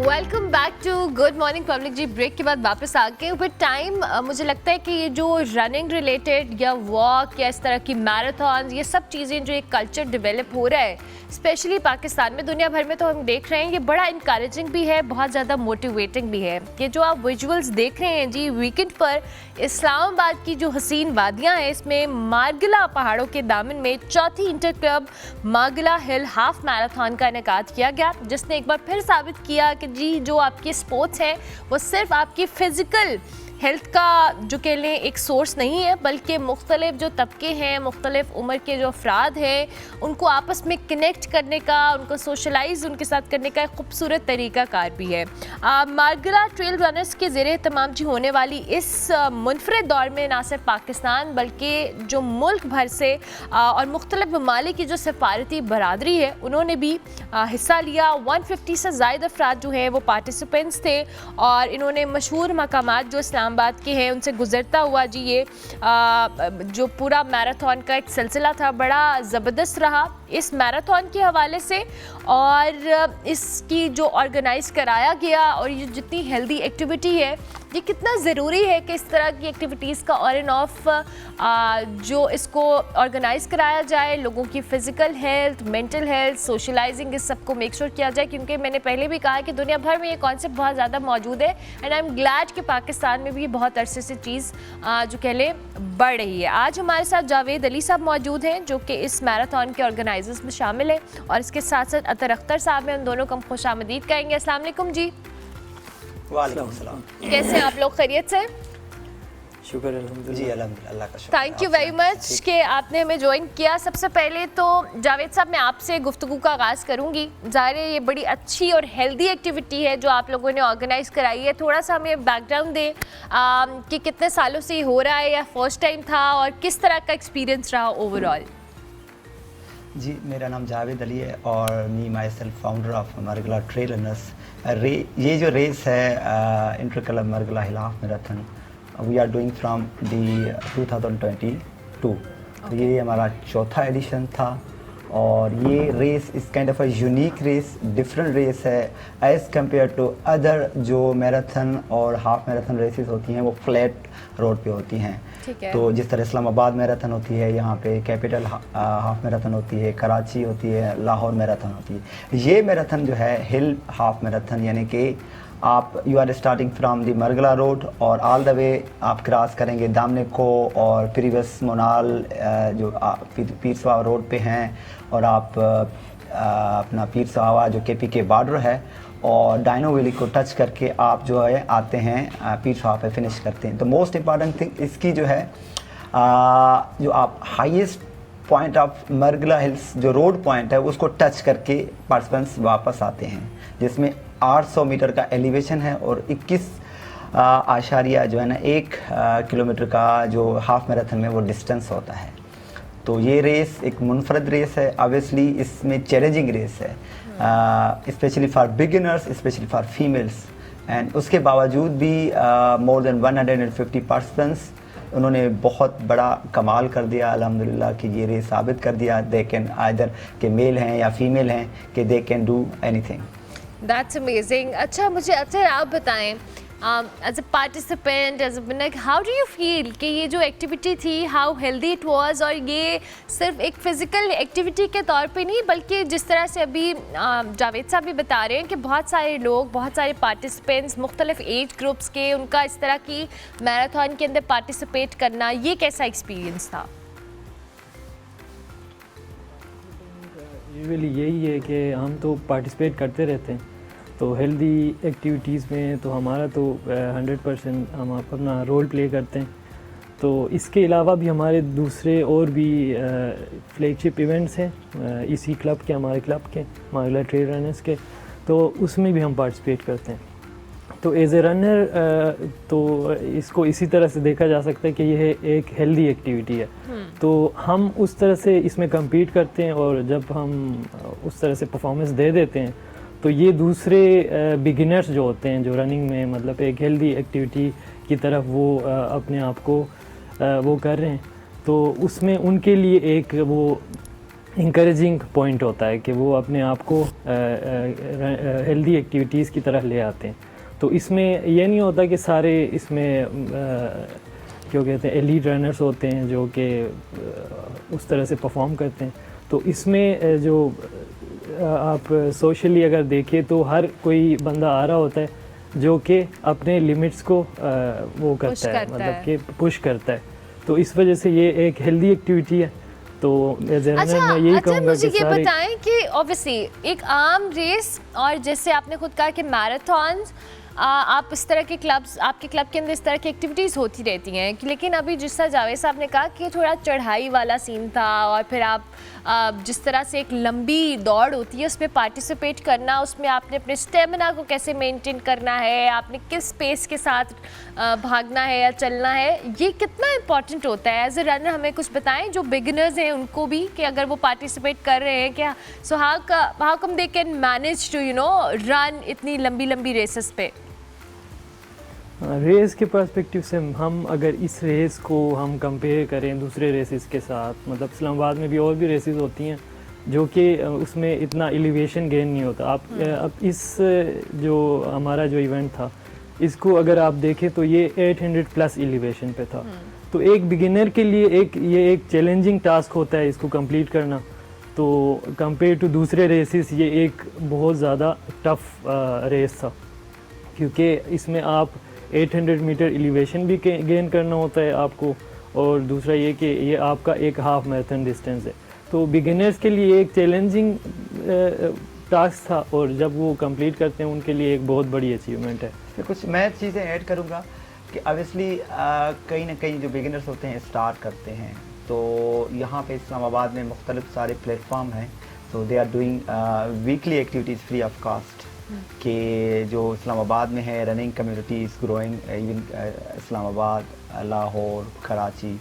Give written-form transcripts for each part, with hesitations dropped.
Welcome back to good morning public ji. Break के बाद वापस आ गए। बट टाइम मुझे लगता है कि ये जो रनिंग रिलेटेड या वॉक या इस तरह की मैराथन, ये सब चीज़ें जो एक कल्चर डेवलप हो रहा है स्पेशली पाकिस्तान में, दुनिया भर में तो हम देख रहे हैं, ये बड़ा इंकरेजिंग भी है, बहुत ज़्यादा मोटिवेटिंग भी है। ये जो आप विजुअल्स देख रहे हैं जी वीकेंड पर इस्लामाबाद की जो हसीन वादियाँ हैं, इसमें मारगिला पहाड़ों के दामन में चौथी inter club Margalla hill half marathon का इनेकाद किया गया, जिसने एक बार फिर साबित किया कि जी जो आपके स्पोर्ट्स हैं वो सिर्फ आपकी फिज़िकल हेल्थ का जो कह लें एक सोर्स नहीं है, बल्कि मुख्तलिफ जो तबके हैं, मुख्तलिफ उम्र के जो अफराद हैं, उनको आपस में कनेक्ट करने का, उनको सोशलाइज उनके साथ करने का एक खूबसूरत तरीका कार भी है। मारगिला ट्रेल रनर्स के ज़रिए तमाम जी होने वाली इस मुनफरद दौर में ना सिर्फ पाकिस्तान बल्कि जो मुल्क भर से और मुख्तलिफ ममालिक की जो सफारती बरादरी है उन्होंने भी हिस्सा लिया। 150 से ज़ायद अफराद जो हैं वो पार्टिसिपेंट्स थे और इन्होंने मशहूर मकामात जो इस्लामाबाद के हैं उनसे गुजरता हुआ जी ये जो पूरा मैराथन का एक सिलसिला था बड़ा ज़बरदस्त रहा इस मैराथन के हवाले से, और इसकी जो ऑर्गेनाइज कराया गया और ये जितनी हेल्दी एक्टिविटी है, ये कितना ज़रूरी है कि इस तरह की एक्टिविटीज़ का ऑन एंड ऑफ जो इसको ऑर्गेनाइज कराया जाए, लोगों की physical health, mental health, socialising, इस सबको मेक श्योर किया जाए, क्योंकि मैंने पहले भी कहा कि दुनिया भर में ये कॉन्सेप्ट बहुत ज़्यादा मौजूद है एंड आई एम ग्लैड कि पाकिस्तान में भी बहुत अरसे से चीज़ जो कह लें बढ़ रही है। आज हमारे साथ जावेद अली साहब मौजूद हैं जो कि इस मैराथन के ऑर्गेनाइजर्स में शामिल हैं, और इसके साथ साथ अतर अख्तर साहब हैं, उन दोनों को हम खुशामदीद कहेंगे। अस्सलाम वालेकुम जी। वालेकुम सलाम। कैसे हैं आप लोग? खैरियत से? शुक्र अल्हम्दुलिल्लाह जी, अल्लाह का शुक्र। थैंक यू वेरी मच कि आपने हमें ज्वाइन किया। सबसे पहले तो जावेद साहब मैं आपसे गुफ्तगू का आगाज़ करूंगी। ज़ाहिर है ये बड़ी अच्छी और हेल्दी एक्टिविटी है जो आप लोगों ने ऑर्गेनाइज़ कराई है। थोड़ा सा हमें बैकग्राउंड दें कि कितने सालों से ये हो रहा है या फर्स्ट टाइम था और किस तरह का एक्सपीरियंस रहा ओवरऑल? जी, मेरा नाम जावेद अली है और me myself founder of Margalla trail runners. ये जो रेस है inter club Margalla hill half marathon, we are doing from the 2022। ये हमारा चौथा एडिशन था और ये race is kind of a unique race, different race है एज़ कम्पेयर टू अदर जो मैराथन और हाफ मैराथन रेसेस होती हैं वो फ्लैट रोड पे होती हैं। तो जिस तरह इस्लामाबाद मैराथन होती है, यहाँ पे कैपिटल हाफ मैराथन होती है, कराची होती है, लाहौर मैराथन होती है। ये मैराथन जो है हिल हाफ मैराथन, यानी कि आप you are starting from the Margala road और ऑल द वे आप क्रॉस करेंगे दामने को और प्रीवियस मोनाल जो पीर सावा रोड पे हैं, और आप अपना पीर सावा जो केपी के बॉर्डर है और डायनो वैली को टच करके आप जो है आते हैं पीर सावा पे फिनिश करते हैं। तो मोस्ट इम्पॉर्टेंट थिंग इसकी जो है जो आप highest point of Margalla hills जो रोड पॉइंट है उसको टच करके पार्टिसिपेंट्स वापस आते हैं, जिसमें 800 मीटर का एलिवेशन है और 21 आशारिया जो है ना 1 किलोमीटर का जो हाफ मैराथन में वो डिस्टेंस होता है। तो ये रेस एक मुनफरद रेस है, ऑब्वियसली इसमें चैलेंजिंग रेस है, specially for beginners, specially for females. And उसके बावजूद भी मोर देन 150 पार्टिसिपेंट्स उन्होंने बहुत बड़ा कमाल कर दिया अल्हम्दुलिल्लाह कि ये रेस साबित कर दिया दे कैन आइदर के मेल हैं या फीमेल हैं कि they can do anything. That's amazing. अच्छा मुझे अच्छा आप बताएं as a participant, as a winner, how do you feel कि ये जो एक्टिविटी थी हाउ हेल्दी इट वाज, और ये सिर्फ एक फ़िज़िकल एक्टिविटी के तौर पे नहीं बल्कि जिस तरह से अभी जावेद साहब भी बता रहे हैं कि बहुत सारे लोग, बहुत सारे पार्टिसिपेंट्स मुख्तलिफ एज ग्रुप्स के, उनका इस तरह की मैराथन के अंदर पार्टिसिपेट करना, ये कैसा एक्सपीरियंस था? यूजुअली यही है कि हम तो पार्टिसिपेट करते रहते हैं, तो हेल्दी एक्टिविटीज़ में तो हमारा तो 100% हम अपना रोल प्ले करते हैं। तो इसके अलावा भी हमारे दूसरे और भी फ्लैगशिप इवेंट्स हैं इसी क्लब के, हमारे क्लब के मारगिला ट्रेल रनर्स के, तो उसमें भी हम पार्टिसिपेट करते हैं। तो एज ए रनर तो इसको इसी तरह से देखा जा सकता है कि यह एक हेल्दी एक्टिविटी है, तो हम उस तरह से इसमें कम्पीट करते हैं और जब हम उस तरह से परफॉर्मेंस दे देते हैं तो ये दूसरे बिगिनर्स जो होते हैं जो रनिंग में मतलब एक हेल्दी एक्टिविटी की तरफ वो अपने आप को वो कर रहे हैं, तो उसमें उनके लिए एक वो इंकरेजिंग पॉइंट होता है कि वो अपने आप को हेल्दी एक्टिविटीज़ की तरह ले आते हैं। तो इसमें ये नहीं होता कि सारे इसमें क्यों कहते हैं एलीट रनर्स होते हैं जो कि उस तरह से परफॉर्म करते हैं। तो इसमें जो आप सोशली अगर देखें तो हर कोई बंदा आ रहा होता है जो कि अपने लिमिट्स को वो करता है, मतलब कि पुश करता है। तो इस वजह से ये एक हेल्दी एक्टिविटी है। तो अच्छा, मैं यही कहूँगा मुझे कि ये सारे बताएं कि ऑब्वियसली एक आम रेस और जैसे आपने खुद कहा कि मैराथन्स, आप इस तरह के क्लब्स, आपके क्लब के अंदर इस तरह की एक्टिविटीज़ होती रहती हैं, लेकिन अभी जिस तरह जावेद साहब ने कहा कि थोड़ा चढ़ाई वाला सीन था और फिर आप जिस तरह से एक लंबी दौड़ होती है उसमें पार्टिसिपेट करना, उसमें आपने अपने स्टेमिना को कैसे मेंटेन करना है, आपने किस पेस के साथ भागना है या चलना है, ये कितना इम्पॉर्टेंट होता है एज ए रनर। हमें कुछ बताएं जो बिगिनर्स हैं उनको भी, कि अगर वो पार्टिसिपेट कर रहे हैं क्या, so how come they can manage to run इतनी लंबी लंबी रेसेस पे। रेस के पर्सपेक्टिव से हम अगर इस रेस को हम कंपेयर करें दूसरे रेसेस के साथ, मतलब इस्लामाबाद में भी और भी रेसेस होती हैं जो कि उसमें इतना एलिवेशन गेन नहीं होता। आप अब इस जो हमारा जो इवेंट था इसको अगर आप देखें तो ये 800 प्लस एलिवेशन पे था। तो एक बिगिनर के लिए ये एक चैलेंजिंग टास्क होता है इसको कंप्लीट करना। तो कंपेयर टू दूसरे रेसेस ये एक बहुत ज़्यादा टफ रेस था, क्योंकि इसमें आप 800 मीटर एलिवेशन भी गेन करना होता है आपको, और दूसरा ये कि ये आपका एक हाफ मैराथन डिस्टेंस है। तो बिगिनर्स के लिए एक चैलेंजिंग टास्क था, और जब वो कंप्लीट करते हैं उनके लिए एक बहुत बड़ी अचीवमेंट है। तो कुछ मैं चीज़ें ऐड करूँगा कि ऑब्वियसली कहीं ना कहीं जो बिगिनर्स होते हैं स्टार्ट करते हैं, तो यहाँ पे इस्लामाबाद में मुख्तलिफ सारे प्लेटफॉर्म हैं। तो they are doing weekly activities free of cost, कि जो इस्लामाबाद में है running community is growing, even Islamabad, Lahore, Karachi.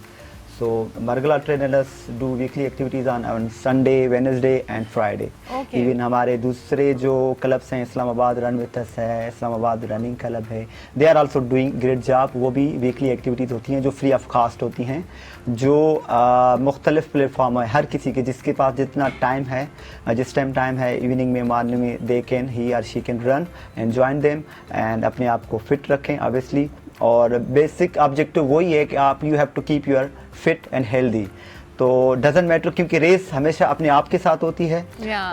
So Margala trainers do weekly activities on Sunday, Wednesday and Friday. Okay. Even हमारे दूसरे जो क्लब्स हैं, इस्लामाबाद रन विद अस है, इस्लामाबाद रनिंग क्लब है, they are also doing great job. वो भी वीकली एक्टिविटीज़ होती हैं जो फ्री ऑफ कास्ट होती हैं, जो मुख्तलिफ प्लेटफॉर्म है हर किसी के, जिसके पास जितना टाइम है, जिस टाइम है इवनिंग में, मॉर्निंग में, दे कैन ही और she can run and join them and अपने आप को फिट रखें ऑब्वियसली। और बेसिक ऑब्जेक्टिव वही है कि आप you have to keep your fit and healthy. तो डजेंट मैटर, क्योंकि रेस हमेशा अपने आप के साथ होती है।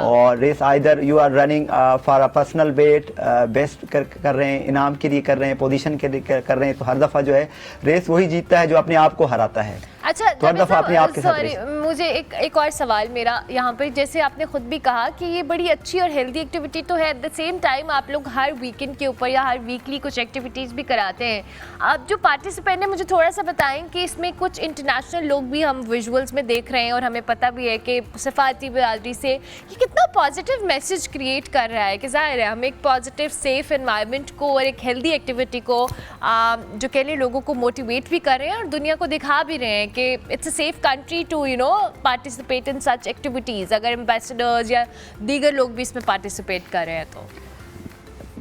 और race either you are running for a personal wait, best कर रहे हैं, इनाम के लिए कर रहे हैं, पोजीशन के लिए कर रहे हैं, तो हर दफ़ा जो है रेस वही जीतता है जो अपने आप को हराता है। अच्छा, तो हर दफ़ा अपने आप के साथ सॉरी, मुझे एक और सवाल मेरा यहाँ पर, जैसे आपने खुद भी कहा कि ये बड़ी अच्छी और हेल्दी एक्टिविटी तो है, एट द सेम टाइम आप लोग हर वीकेंड के ऊपर या हर वीकली कुछ एक्टिविटीज़ भी कराते हैं। आप जो पार्टिसिपेंट हैं मुझे थोड़ा सा बताएं कि इसमें कुछ इंटरनेशनल लोग भी हम विजुअल्स में देख रहे हैं, और हमें पता भी है कि सफारती बिरादरी से ये कितना पॉजिटिव मैसेज क्रिएट कर रहा है, कि ज़ाहिर है हम एक पॉजिटिव सेफ एनवायरनमेंट को और एक हेल्दी एक्टिविटी को जो कह लें लोगों को मोटिवेट भी कर रहे हैं और दुनिया को दिखा भी रहे हैं कि it's a safe country to participate in such activities, अगर एम्बेसडर्स या दीगर लोग भी इसमें पार्टिसिपेट कर रहे हैं तो।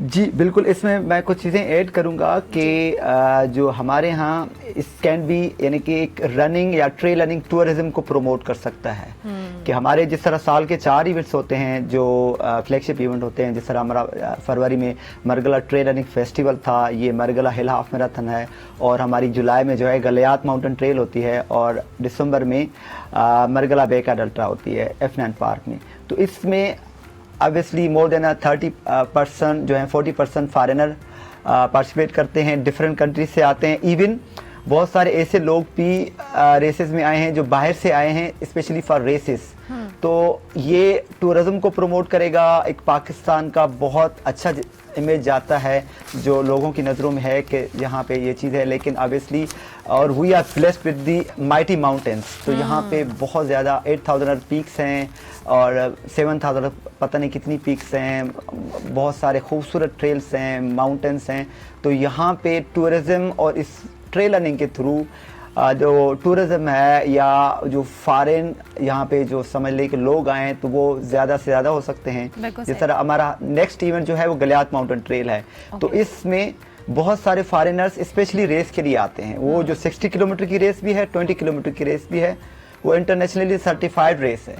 जी बिल्कुल, इसमें मैं कुछ चीज़ें ऐड करूंगा कि जो हमारे यहाँ इस कैन बी, यानी कि एक रनिंग या ट्रेल रनिंग टूरिज्म को प्रमोट कर सकता है। कि हमारे जिस तरह साल के 4 इवेंट्स होते हैं जो फ्लैगशिप इवेंट होते हैं, जिस तरह हमारा फरवरी में मरगला ट्रेल रनिंग फेस्टिवल था, ये मरगला हिल हाफ मैराथन है, और हमारी जुलाई में जो है गलियात माउंटेन ट्रेल होती है, और दिसंबर में मरगला बेकाड अल्ट्रा होती है F9 पार्क में। तो इसमें ऑब्वियसली मोर देन 30% जो है 40% फॉरेनर पार्टिसिपेट करते हैं, डिफरेंट कंट्रीज से आते हैं। इवन बहुत सारे ऐसे लोग भी रेसेस में आए हैं जो बाहर से आए हैं स्पेशली फॉर रेसेस। तो ये टूरिज्म को प्रमोट करेगा, एक पाकिस्तान का बहुत अच्छा इमेज जाता है जो लोगों की नज़रों में है कि यहाँ पे ये चीज़ है। लेकिन ऑब्वियसली और we are blessed with the mighty mountains, तो यहाँ पे बहुत ज़्यादा 8000 पीक्स हैं और 7000 पता नहीं कितनी पीक्स हैं, बहुत सारे खूबसूरत ट्रेल्स हैं, माउंटेन्स हैं। तो यहाँ पे टूरिज़म और इस ट्रेल रनिंग के थ्रू जो टूरिज़म है या जो फॉरेन यहाँ पे जो समझ ले कि लोग आए तो वो ज़्यादा से ज़्यादा हो सकते हैं। जिस तरह हमारा नेक्स्ट इवेंट जो है वो गलियात माउंटेन ट्रेल है, तो इसमें बहुत सारे फॉरेनर्स स्पेशली रेस के लिए आते हैं। वो जो 60 किलोमीटर की रेस भी है, 20 किलोमीटर की रेस भी है, वो इंटरनेशनली सर्टिफाइड रेस है।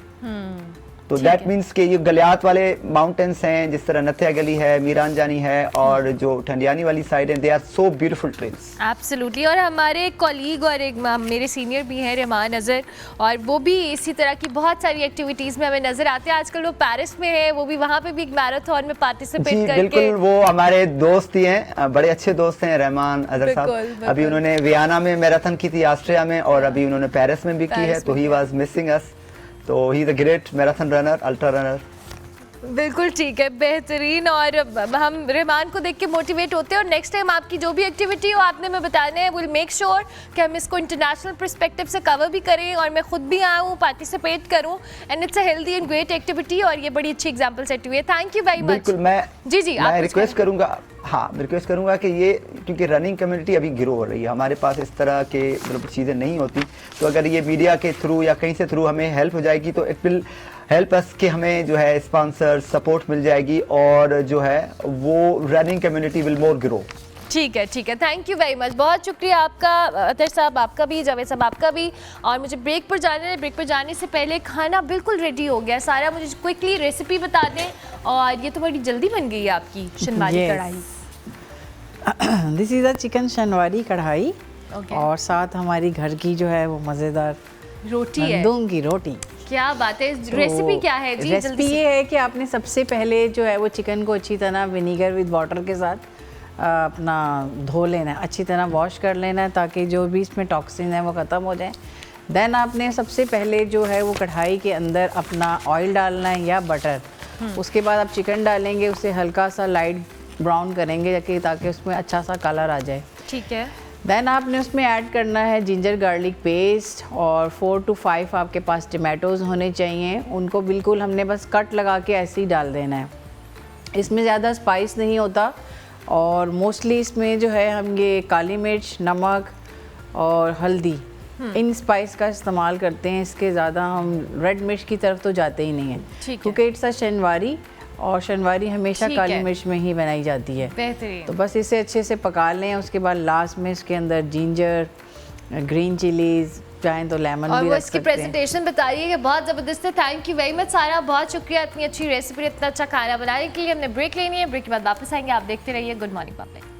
तो ठीक दैट है। मीन्स कि ये गलियात वाले माउंटेन्स हैं, जिस तरह नथिया गली है, मीरानजानी है, और जो ठंडियानी वाली साइड है, they are so beautiful trails. Absolutely. और हमारे कॉलीग और एक मेरे सीनियर भी हैं रहमान अजहर, और वो भी इसी तरह की बहुत सारी एक्टिविटीज़ में हमें नज़र आते हैं। आजकल वो पेरिस में है, वो भी वहाँ पे भी एक मैराथन में जी पार्टिसिपेट करके। बिल्कुल, वो हमारे दोस्त ही हैं, बड़े अच्छे दोस्त हैं रहमान अजहर साहब। बिल्कुल, बिल्कुल। अभी उन्होंने वियना में मैराथन की थी, ऑस्ट्रिया में, और अभी उन्होंने पेरिस में भी की है, पेरिस तो में ही की। वाज मिसिंग अस। तो he is a great marathon runner, ultra runner. बिल्कुल ठीक है, बेहतरीन। और हम रहमान को देख के मोटिवेट होते हैं, और नेक्स्ट टाइम आपकी जो भी एक्टिविटी हो आपने हमें बताना है, विल मेक श्योर कि हम इसको इंटरनेशनल पर्सपेक्टिव से कवर भी करें, और मैं खुद भी आऊँ, पार्टिसिपेट करूँ, and it's a healthy and great activity, और ये बड़ी अच्छी एग्जांपल सेट हुई है। Thank you very much. बिल्कुल, मैं जी आप मैं कुछ रिक्वेस्ट करूंगा, हाँ मैं रिक्वेस्ट करूंगा कि ये, क्योंकि रनिंग कम्युनिटी अभी ग्रो हो रही है, हमारे पास इस तरह के मतलब चीज़ें नहीं होती, तो अगर ये मीडिया के थ्रू या कहीं से थ्रू हमें हेल्प हो जाएगी तो इट विल हेल्प अस कि हमें जो है स्पॉन्सर सपोर्ट मिल जाएगी, और जो है वो running community will more grow. ठीक है, ठीक है, थैंक यू वेरी मच। बहुत शुक्रिया आपका अतर साहब, आपका भी, जावेद साहब आपका भी। और मुझे ब्रेक पर जाना है, ब्रेक पर जाने से पहले खाना बिल्कुल रेडी हो गया सारा, मुझे क्विकली रेसिपी बता दें। और ये तो बड़ी जल्दी बन गई है आपकी शनवारी Yes. कढ़ाई। दिस इज़ अ चिकन शनवारी कढ़ाई, Okay. और साथ हमारी घर की जो है वो मज़ेदार रोटी है, गंदम की रोटी। क्या बात है। रेसिपी क्या है जी? रेसिपी जल्दी से। ये है कि आपने सबसे पहले जो है वो चिकन को अच्छी तरह विनीगर विद वाटर के साथ अपना धो लेना है, अच्छी तरह वॉश कर लेना है, ताकि जो भी इसमें टॉक्सिन है वो ख़त्म हो जाए। देन आपने सबसे पहले जो है वो कढ़ाई के अंदर अपना ऑयल डालना है या बटर। उसके बाद आप चिकन डालेंगे, उसे हल्का सा लाइट ब्राउन करेंगे ताकि उसमें अच्छा सा कलर आ जाए। ठीक है। देन आपने उसमें ऐड करना है जिंजर गार्लिक पेस्ट, और 4 to 5 आपके पास टमाटोज़ होने चाहिए। उनको बिल्कुल हमने बस कट लगा के ऐसे ही डाल देना है, इसमें ज़्यादा स्पाइस नहीं होता। और मोस्टली इसमें जो है हम ये काली मिर्च, नमक और हल्दी, इन स्पाइस का इस्तेमाल करते हैं। इसके ज़्यादा हम रेड मिर्च की तरफ तो जाते ही नहीं हैं, ठीक है। क्योंकि इट्स अ शनवारी, और शनवारी हमेशा ठीक काली है। मिर्च में ही बनाई जाती है। बेहतरीन। तो बस इसे अच्छे से पका लें। उसके बाद लास्ट में इसके अंदर जिंजर, ग्रीन चिलीज़, चाहें तो लेमन और भी वो रख इसकी सकते हैं। प्रेजेंटेशन बता रही है कि बहुत ज़बरदस्त है। थैंक यू वेरी मच सारा, बहुत शुक्रिया इतनी अच्छी रेसिपी, इतना अच्छा खाना बनाने के लिए। हमने ब्रेक लेनी है, ब्रेक के बाद वापस आएंगे। आप देखते रहिए गुड मॉर्निंग पब्लिक।